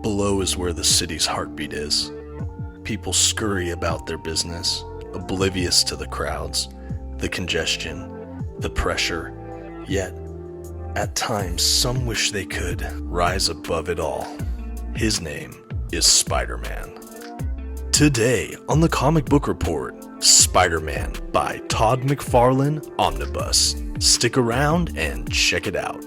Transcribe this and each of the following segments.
Below is where the city's heartbeat is. People scurry about their business, oblivious to the crowds, the congestion, the pressure, yet, at times, some wish they could rise above it all. His name is Spider-Man. Today on the Comic Book Report, Spider-Man by Todd McFarlane Omnibus. Stick around and check it out.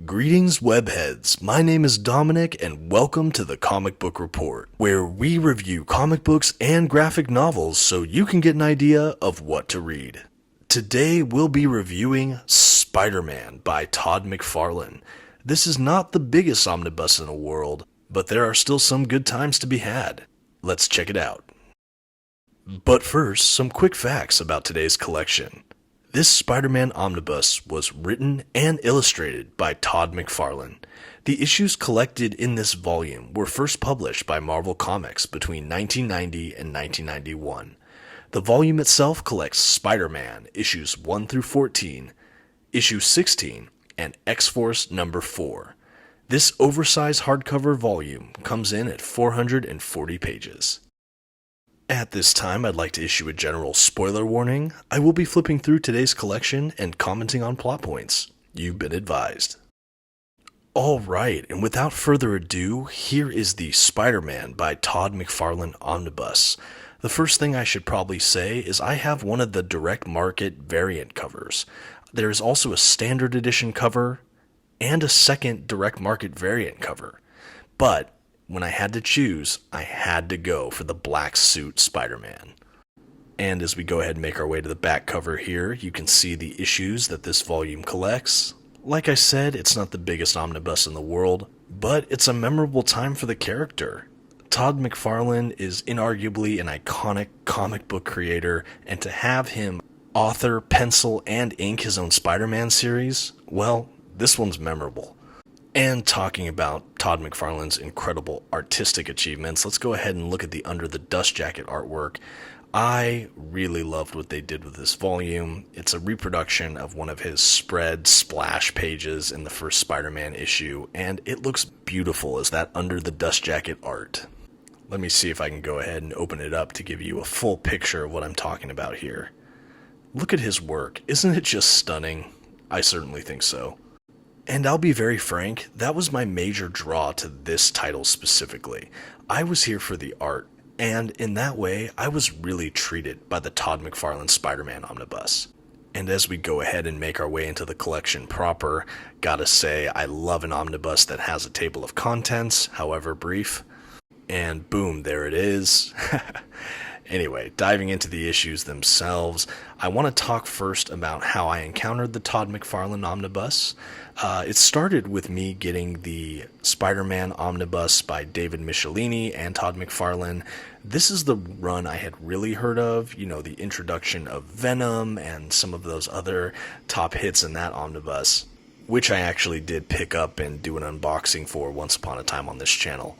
Greetings, webheads. My name is Dominic, and welcome to the Comic Book Report, where we review comic books and graphic novels so you can get an idea of what to read. Today, we'll be reviewing Spider-Man by Todd McFarlane. This is not the biggest omnibus in the world, but there are still some good times to be had. Let's check it out. But first, some quick facts about today's collection. This Spider-Man Omnibus was written and illustrated by Todd McFarlane. The issues collected in this volume were first published by Marvel Comics between 1990 and 1991. The volume itself collects Spider-Man issues 1 through 14, issue 16, and X-Force number 4. This oversized hardcover volume comes in at 440 pages. At this time, I'd like to issue a general spoiler warning. I will be flipping through today's collection and commenting on plot points. You've been advised. Alright, and without further ado, here is the Spider-Man by Todd McFarlane Omnibus. The first thing I should probably say is I have one of the direct market variant covers. There is also a standard edition cover and a second direct market variant cover. But when I had to choose, I had to go for the black suit Spider-Man. And as we go ahead and make our way to the back cover here, you can see the issues that this volume collects. Like I said, it's not the biggest omnibus in the world, but it's a memorable time for the character. Todd McFarlane is inarguably an iconic comic book creator, and to have him author, pencil, and ink his own Spider-Man series, well, this one's memorable. And talking about Todd McFarlane's incredible artistic achievements, let's go ahead and look at the Under the Dust Jacket artwork. I really loved what they did with this volume. It's a reproduction of one of his spread splash pages in the first Spider-Man issue, and it looks beautiful as that Under the Dust Jacket art. Let me see if I can go ahead and open it up to give you a full picture of what I'm talking about here. Look at his work. Isn't it just stunning? I certainly think so. And I'll be very frank, that was my major draw to this title specifically. I was here for the art, and in that way, I was really treated by the Todd McFarlane Spider-Man Omnibus. And as we go ahead and make our way into the collection proper, gotta say, I love an omnibus that has a table of contents, however brief. And boom, there it is. Anyway, diving into the issues themselves, I want to talk first about how I encountered the Todd McFarlane Omnibus. It started with me getting the Spider-Man Omnibus by David Michelinie and Todd McFarlane. This is the run I had really heard of, the introduction of Venom and some of those other top hits in that omnibus, which I actually did pick up and do an unboxing for once upon a time on this channel.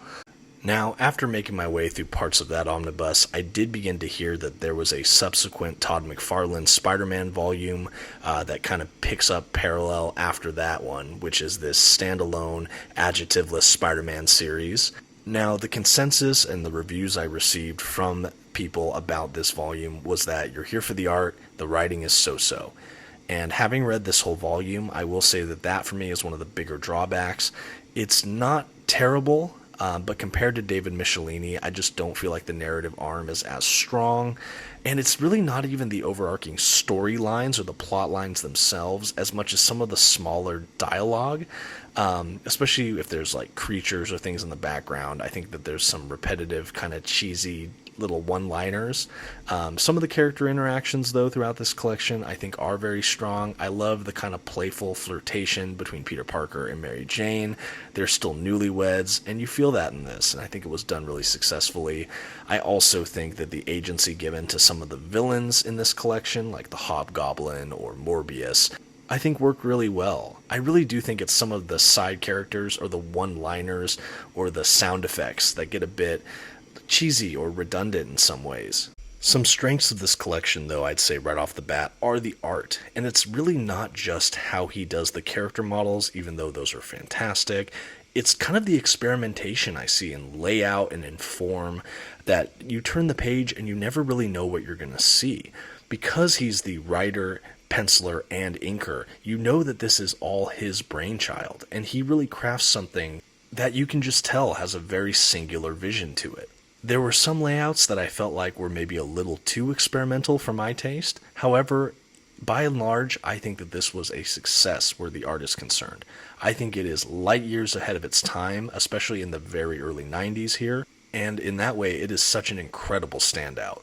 Now, after making my way through parts of that omnibus, I did begin to hear that there was a subsequent Todd McFarlane Spider-Man volume that kind of picks up parallel after that one, which is this standalone, adjectiveless Spider-Man series. Now, the consensus and the reviews I received from people about this volume was that you're here for the art, the writing is so-so. And having read this whole volume, I will say that for me is one of the bigger drawbacks. It's not terrible. But compared to David Michelinie, I just don't feel like the narrative arm is as strong, and it's really not even the overarching storylines or the plot lines themselves as much as some of the smaller dialogue, especially if there's like creatures or things in the background. I think that there's some repetitive kind of cheesy little one-liners. Some of the character interactions, though, throughout this collection I think are very strong. I love the kind of playful flirtation between Peter Parker and Mary Jane. They're still newlyweds, and you feel that in this, and I think it was done really successfully. I also think that the agency given to some of the villains in this collection, like the Hobgoblin or Morbius, I think work really well. I really do think it's some of the side characters or the one-liners or the sound effects that get a bit cheesy or redundant in some ways. Some strengths of this collection, though, I'd say right off the bat, are the art. And it's really not just how he does the character models, even though those are fantastic. It's kind of the experimentation I see in layout and in form that you turn the page and you never really know what you're going to see. Because he's the writer, penciler, and inker, you know that this is all his brainchild, and he really crafts something that you can just tell has a very singular vision to it. There were some layouts that I felt like were maybe a little too experimental for my taste. However, by and large, I think that this was a success where the art is concerned. I think it is light years ahead of its time, especially in the very early 90s here, and in that way, it is such an incredible standout.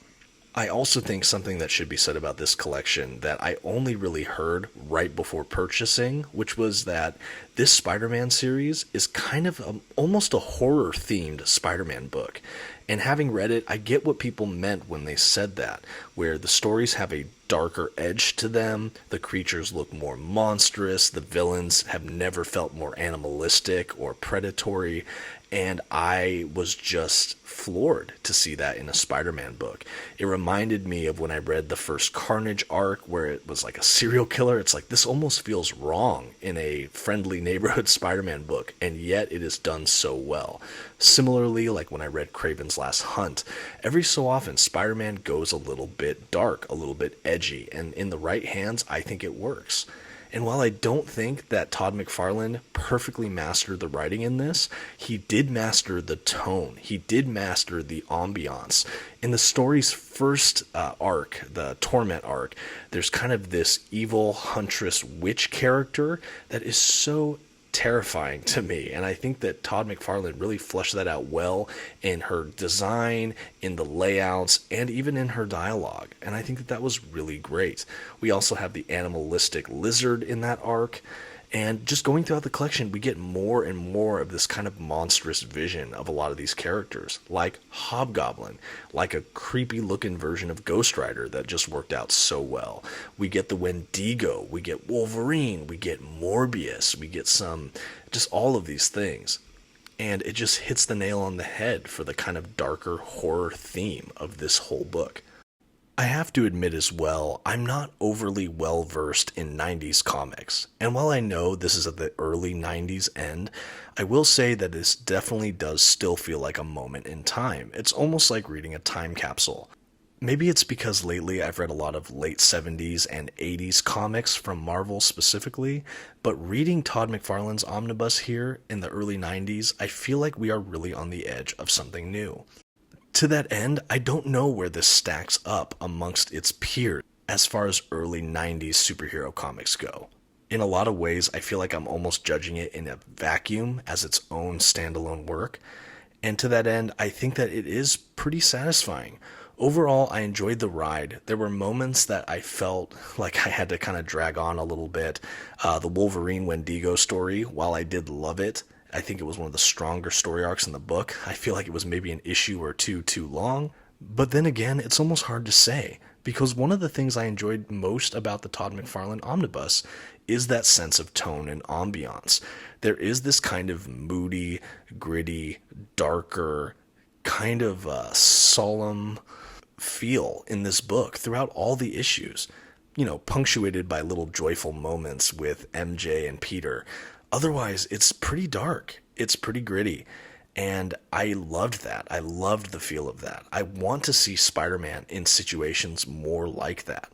I also think something that should be said about this collection that I only really heard right before purchasing, which was that this Spider-Man series is kind of almost a horror-themed Spider-Man book. And having read it, I get what people meant when they said that, where the stories have a darker edge to them, the creatures look more monstrous, the villains have never felt more animalistic or predatory, and I was just floored to see that in a Spider-Man book. It reminded me of when I read the first Carnage arc, where it was like a serial killer. It's like, this almost feels wrong in a friendly neighborhood Spider-Man book, and yet it is done so well. Similarly, like when I read Kraven's Last Hunt, every so often Spider-Man goes a little bit dark, a little bit edgy, and in the right hands, I think it works. And while I don't think that Todd McFarlane perfectly mastered the writing in this, he did master the tone. He did master the ambiance. In the story's first arc, the Torment arc, there's kind of this evil huntress witch character that is so terrifying to me, and I think that Todd McFarlane really fleshed that out well in her design, in the layouts, and even in her dialogue, and I think that that was really great. We also have the animalistic lizard in that arc, and just going throughout the collection, we get more and more of this kind of monstrous vision of a lot of these characters, like Hobgoblin, like a creepy looking version of Ghost Rider that just worked out so well. We get the Wendigo, we get Wolverine, we get Morbius, we get just all of these things. And it just hits the nail on the head for the kind of darker horror theme of this whole book. I have to admit as well, I'm not overly well versed in 90s comics, and while I know this is at the early 90s end, I will say that this definitely does still feel like a moment in time. It's almost like reading a time capsule. Maybe it's because lately I've read a lot of late 70s and 80s comics from Marvel specifically, but reading Todd McFarlane's Omnibus here in the early 90s, I feel like we are really on the edge of something new. To that end, I don't know where this stacks up amongst its peers as far as early 90s superhero comics go. In a lot of ways, I feel like I'm almost judging it in a vacuum as its own standalone work, and to that end, I think that it is pretty satisfying. Overall, I enjoyed the ride. There were moments that I felt like I had to kind of drag on a little bit. The Wolverine Wendigo story, while I did love it, I think it was one of the stronger story arcs in the book. I feel like it was maybe an issue or two too long. But then again, it's almost hard to say, because one of the things I enjoyed most about the Todd McFarlane Omnibus is that sense of tone and ambiance. There is this kind of moody, gritty, darker, kind of solemn feel in this book throughout all the issues. You know, punctuated by little joyful moments with MJ and Peter. Otherwise, it's pretty dark. It's pretty gritty. And I loved that. I loved the feel of that. I want to see Spider-Man in situations more like that.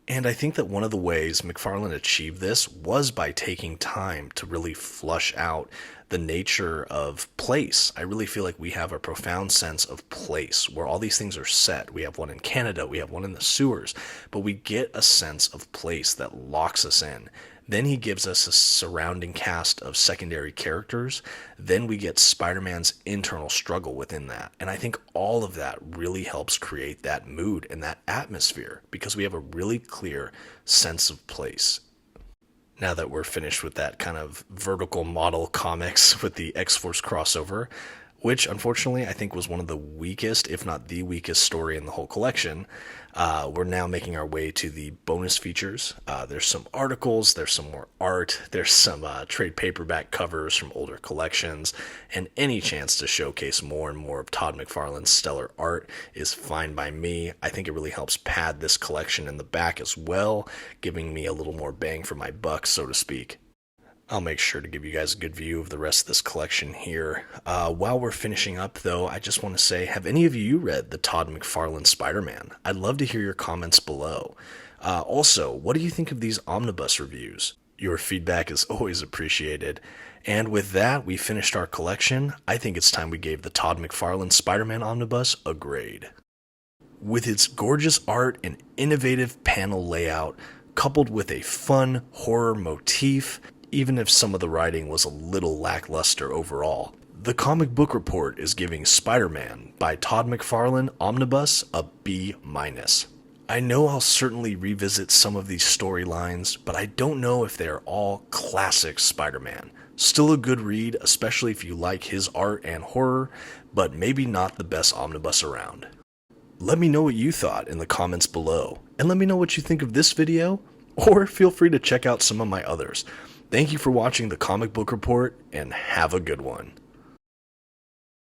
And I think that one of the ways McFarlane achieved this was by taking time to really flush out the nature of place. I really feel like we have a profound sense of place where all these things are set. We have one in Canada, we have one in the sewers, but we get a sense of place that locks us in. Then he gives us a surrounding cast of secondary characters. Then we get Spider-Man's internal struggle within that. And I think all of that really helps create that mood and that atmosphere because we have a really clear sense of place. Now that we're finished with that kind of vertical model comics with the X-Force crossover, which unfortunately I think was one of the weakest, if not the weakest story in the whole collection. We're now making our way to the bonus features. There's some articles, there's some more art, there's some trade paperback covers from older collections, and any chance to showcase more and more of Todd McFarlane's stellar art is fine by me. I think it really helps pad this collection in the back as well, giving me a little more bang for my buck, so to speak. I'll make sure to give you guys a good view of the rest of this collection here. While we're finishing up, though, I just want to say, have any of you read the Todd McFarlane Spider-Man? I'd love to hear your comments below. Also, what do you think of these omnibus reviews? Your feedback is always appreciated. And with that, we finished our collection. I think it's time we gave the Todd McFarlane Spider-Man Omnibus a grade. With its gorgeous art and innovative panel layout, coupled with a fun horror motif, even if some of the writing was a little lackluster overall, The Comic Book Report is giving Spider-Man by Todd McFarlane Omnibus a B-. I know I'll certainly revisit some of these storylines, but I don't know if they are all classic Spider-Man. Still a good read, especially if you like his art and horror, but maybe not the best omnibus around. Let me know what you thought in the comments below, and let me know what you think of this video, or feel free to check out some of my others. Thank you for watching The Comic Book Report, and have a good one.